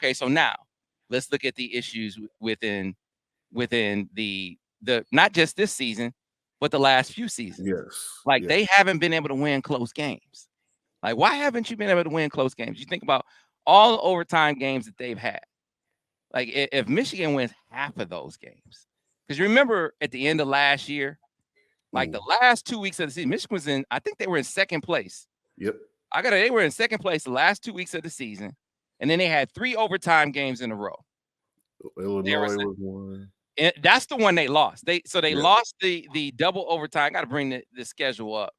okay, so now let's look at the issues within the not just this season, but the last few seasons. Yes. Like Yes. they haven't been able to win close games. Like why haven't you been able to win close games? You think about all the overtime games that they've had. Like if Michigan wins half of those games, because remember at the end of last year, like the Mm. last 2 weeks of the season, Michigan was in. I think they were in second place. Yep. They were in second place the last 2 weeks of the season, and then they had 3 overtime games in a row. They were Illinois was one. that's the one they lost. They Yeah. lost the double overtime. I got to bring the schedule up.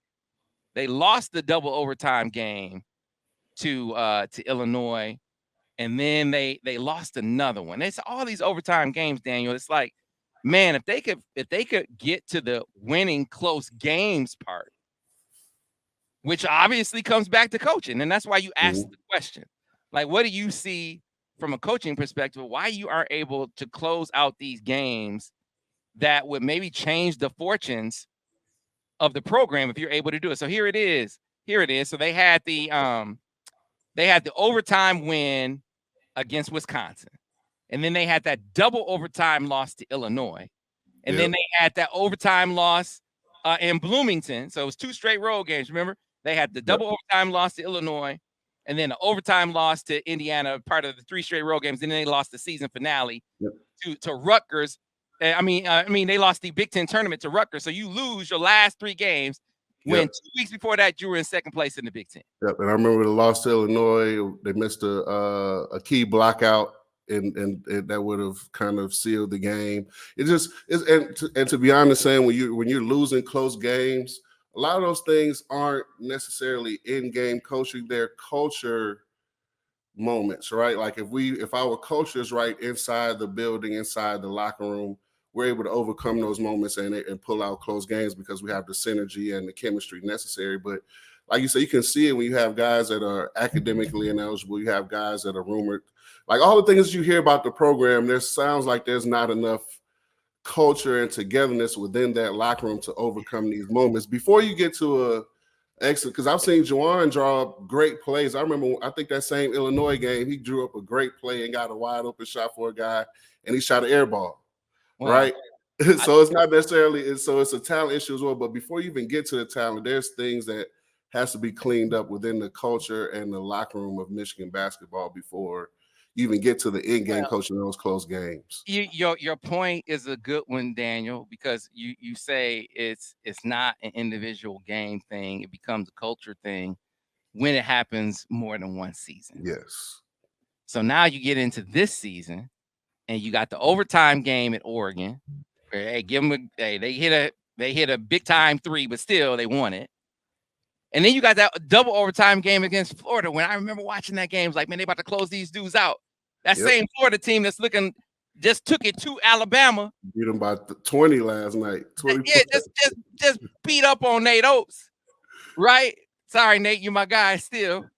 They lost the double overtime game to Illinois, and then they lost another one. It's all these overtime games, Daniel. It's like, man, if they could get to the winning close games part, which obviously comes back to coaching, and that's why you asked Mhm. the question. Like, what do you see from a coaching perspective? Why you aren't able to close out these games that would maybe change the fortunes of the program if you're able to do it. So here it is. Here it is. So they had the overtime win against Wisconsin. And then they had that double overtime loss to Illinois. And then Yep. they had that overtime loss in Bloomington. So it was 2 straight road games. Remember, they had the Yep. double overtime loss to Illinois, and then the overtime loss to Indiana, part of the 3 straight road games. And then they lost the season finale Yep. to Rutgers. They lost the Big Ten tournament to Rutgers. So you lose your last 3 games. When Yep. 2 weeks before that, you were in second place in the Big Ten. Yep. And I remember the loss to Illinois. They missed a key blockout, and that would have kind of sealed the game. It just is, and to be honest, Sam, when you're losing close games, a lot of those things aren't necessarily in-game coaching. They're culture moments, right? Like if our culture is right inside the building, inside the locker room, we're able to overcome those moments and pull out close games because we have the synergy and the chemistry necessary. But like you say, you can see it when you have guys that are academically ineligible. You have guys that are rumored. Like all the things you hear about the program, there sounds like there's not enough culture and togetherness within that locker room to overcome these moments. Before you get to a excellent, because I've seen Juwan draw up great plays. I think that same Illinois game, he drew up a great play and got a wide open shot for a guy, and he shot an air ball, Well, right? So it's not necessarily, it's a talent issue as well. But before you even get to the talent, there's things that has to be cleaned up within the culture and the locker room of Michigan basketball before you even get to the in-game coaching those close games. Your point is a good one, Daniel, because you say it's not an individual game thing; it becomes a culture thing when it happens more than one season. Yes. So now you get into this season, and you got the overtime game at Oregon. Where, hey, give them they hit a big time 3, but still they won it. And then you got that double overtime game against Florida. When I remember watching that game, it was like, man, they about to close these dudes out. That Yep. same Florida team that's looking just took it to Alabama. Beat them by 20 last night. 20 Yeah, just beat up on Nate Oates, right? Sorry, Nate, you my guy still.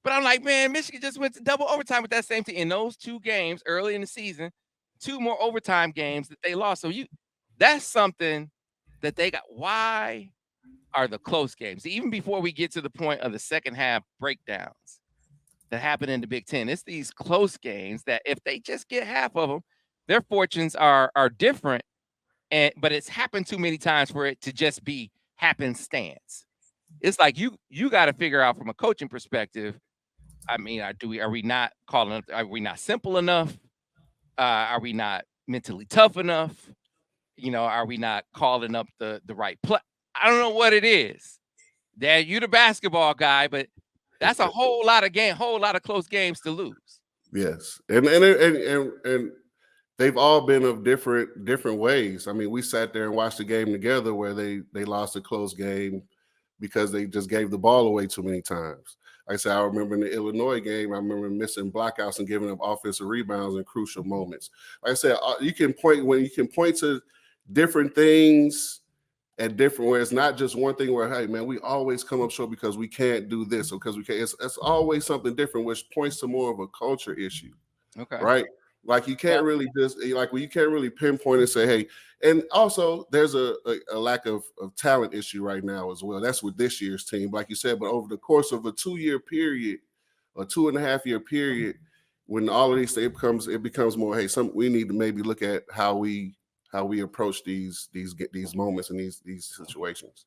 But I'm like, man, Michigan just went to double overtime with that same team in those 2 games early in the season. 2 more overtime games that they lost. So that's something that they got. Why are the close games, even before we get to the point of the second half breakdowns that happen in the Big Ten? It's these close games that if they just get half of them, their fortunes are different. But it's happened too many times for it to just be happenstance. It's like you got to figure out from a coaching perspective. I mean, are we not calling? Are we not simple enough? Are we not mentally tough enough? Are we not calling up the right play? I don't know what it is. Dad, you the basketball guy, but that's a whole lot of close games to lose. Yes, and they've all been of different ways. I mean, we sat there and watched the game together where they lost a close game because they just gave the ball away too many times. Like I said, I remember in the Illinois game, I remember missing blockouts and giving up offensive rebounds in crucial moments. Like I said, you can point to different things at different where it's not just one thing where, hey man, we always come up short because we can't do this or because we can't. It's always something different, which points to more of a culture issue. Okay. Right. Like you can't really you can't really pinpoint and say, hey, and also there's a lack of talent issue right now as well. That's with this year's team, like you said, but over the course of a 2-year period or 2.5-year period, when all of these things it becomes more, hey, we need to maybe look at how we approach these moments and these situations.